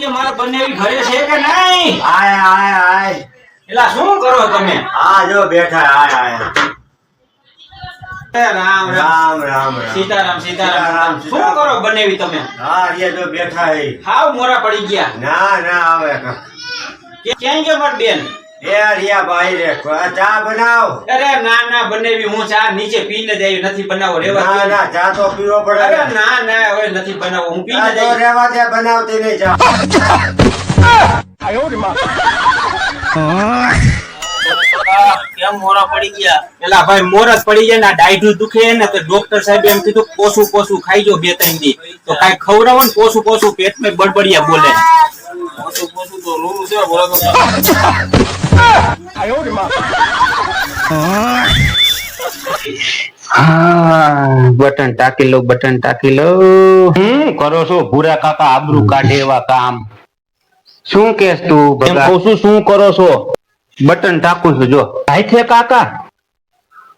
મારા બંને ઘરે છે કે નહીં? આય આય આય એલા શું કરો તમે? આ જો બેઠા આય આય રામ રામ રામ સીતારામ સીતારામ. શું કરો બનેવી તમે? હા રે જો બેઠા હે. હાવ મોરા પડી ગયા. ના ના આવે ક્યાં ગયા માર બેન? એ રિયા ભાઈ રે ચા બનાવ. અરે ના ના બનેવી હું ચા નીચે પીને જ આવી નથી બનાવો રેવા ના દો. ના ચા તો પીવો પડે. અરે ના ના હવે નથી બનાવો હું પીને જ તો આવી. રેવા દે બનાવતી નહીં ચા. કેમ મોરા પડી ગયા? એલા ભાઈ મોરસ પડી જાય ને ડાયઢું દુખે ને તો ડોક્ટર સાહેબ એમ કીધું પોસું પોસું ખાઈજો 2-3 દી તો કાઈ ખવડાવો ને પોસું પોસું પેટમાં બડબડિયા બોલે. પોસું પોસું તો રૂ છે બોલો. બટન ટાકી લો બટન ટાકી લો. કરો છો ભૂરા કાકા આબરૂ કાઢે એવા કામ? શું કેસ તું ભગા? શું કરો છો? બટન ટાકું છું જો. હાથે કાકા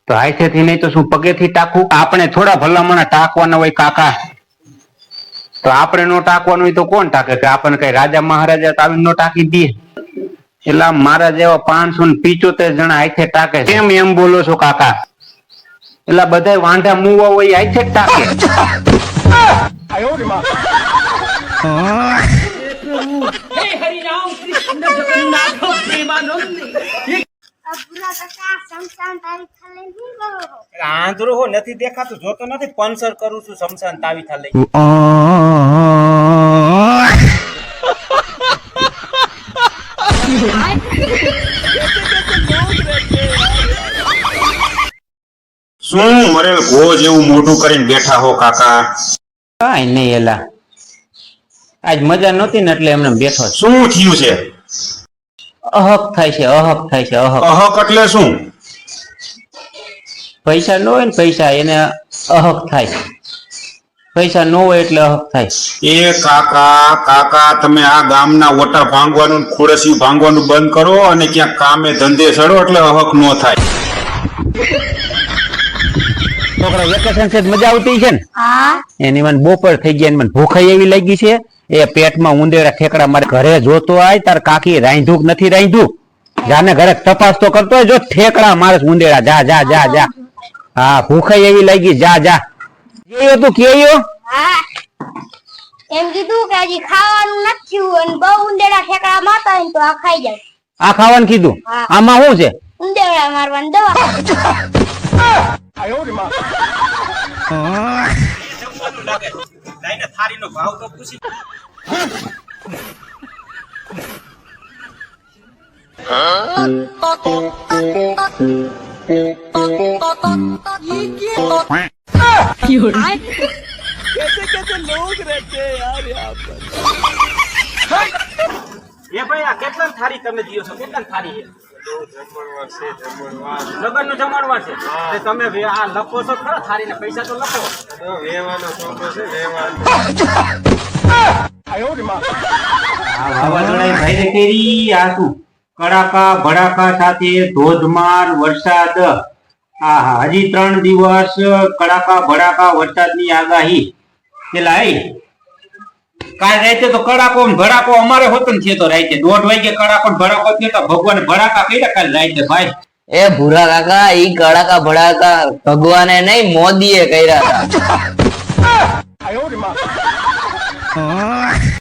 તો હાથેથી નહીં તો શું પગેથી ટાકું? આપણે થોડા ભલામણા ટાકવાના હોય કાકા. તો આપણે નો ટાકવાનું હોય તો કોણ ટાકે? કે આપણને કઈ રાજા મહારાજા તો આવીને નો ટાકી દે? એટલે મારા જેવા 575 જણા હાથે ટાકે. કેમ એમ બોલો છો કાકા? એટલે બધા વાંઢા મુવા હોય હાથે જ ટાકે. આંધળો હો નથી દેખાતું જોતો નથી પંચર કરું છું શમશાન તાવી થા લઈ. શું મરેલ ઘો જેવું મોઢું કરીને બેઠા હો કાકા? કાઈ નહીં એલા આજ મજા નહોતી ને એટલે એમને બેઠો છું. શું થયું છે? અહક થાય છે અહક થાય છે અહક. અહક એટલે શું? પૈસા ન હોય ને પૈસા એને અહક થાય. પૈસા ન હોય એટલે અહક થાય. એ કાકા કાકા તમે આ ગામના ઓટા ભાંગવાનું ખોડસી ભાંગવાનું બંધ કરો અને ક્યાંક કામે ધંધે ચડો એટલે અહક નો થાય. છોકરા વેકેશન છે મજા આવતી છે ને? એની મને બપોર થઈ ગયા મને ભૂખાઈ એવી લાગી છે. એ પેટમાં ઉંદેડા ઠેકડા મારે ઘરે જોતો આય તાર કાકી રાંધું નથી રાંધું જાને ઘરે તપાસ તો કરતો હોય જો ઠેકડા મારે ઉંદેડા જા જા જા જા. હા ભૂખાઈ એવી લાગી જા જા. કેયો તું કેયો? એમ કીધું કે હજી ખાવાનું નથી અને બહુ ઉંદેડા ઠેકડા મારતા હોય તો આ ખાઈ જાય. આ ખાવાનું કીધું? આમાં શું છે? ઉંદેડા મારવાની દવા. લઈને થાળીનો ભાવ તો પૂછી. એ ભાઈ આ કેટલા થાળી તમે દિયો છો? કેટલા થાળી છે? લગન નું જમાડવા છે. તમે આ લખો છો ખરા થાળી ને પૈસા તો લખો. કડાકા ભડાકા સાથે ધોધમાર વરસાદ. આહા હજી 3 દિવસ કડાકા ભડાકા વરસાદની આગાહી. પેલા કાલ રાતે તો કડાકો ભડાકો અમારે હોતો ને છે તો રાતે 1:30 વાગે કડાકો ભડાકો થયો તો ભગવાને ભડાકા કર્યા કાલ રાતે ભાઈ. એ ભૂરા કાકા ઈ કડાકા ભડાકા ભગવાને નહીં મોદીએ કર્યા હતા.